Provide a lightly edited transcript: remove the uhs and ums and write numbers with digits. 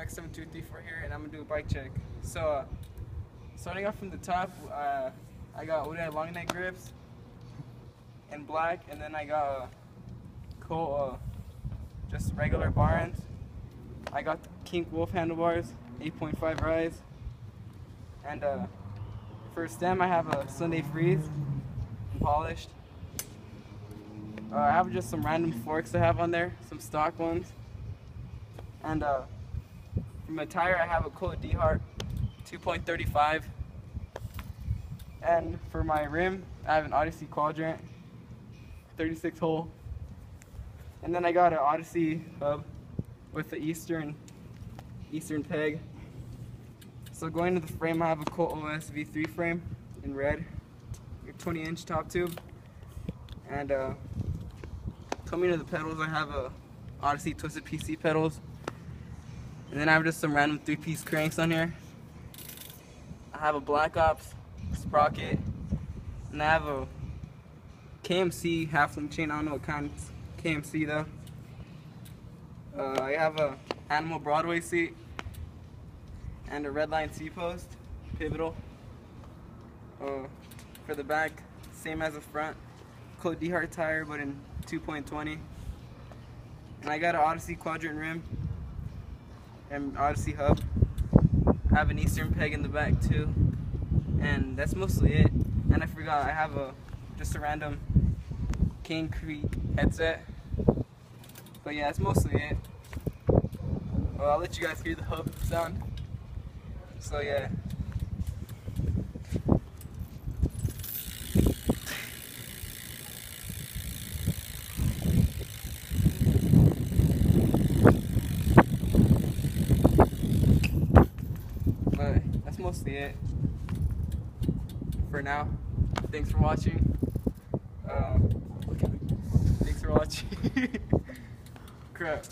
BMX 7234 here, and I'm gonna do a bike check. So, starting off from the top, I got Oda long neck grips in black, and then I got cool, just regular bar ends. I got the Kink Wolf handlebars, 8.5 rise, and for stem I have a Sunday Freeze, polished. I have just some random forks I have on there, some stock ones. And for my tire, I have a Cola D-Heart 2.35. And for my rim, I have an Odyssey Quadrant 36 hole. And then I got an Odyssey hub with the Eastern peg. So going to the frame, I have a Colt OS V3 frame in red, a 20-inch top tube. And coming to the pedals, I have a Odyssey Twisted PC pedals. And then I have just some random 3-piece cranks on here. I have a Black Ops sprocket. And I have a KMC half-link chain. I don't know what kind of KMC though. I have a Animal Broadway seat. And a Redline C-post, pivotal. For the back, same as the front. Colt D-Heart tire, but in 2.20. And I got an Odyssey Quadrant rim and Odyssey hub. I have an Eastern peg in the back too, and that's mostly it. And I forgot, I have just a random Cane Creek headset. But yeah, that's mostly it. Well, I'll let you guys hear the hub sound. So yeah. But that's mostly it for now. Thanks for watching. Thanks for watching. Crap.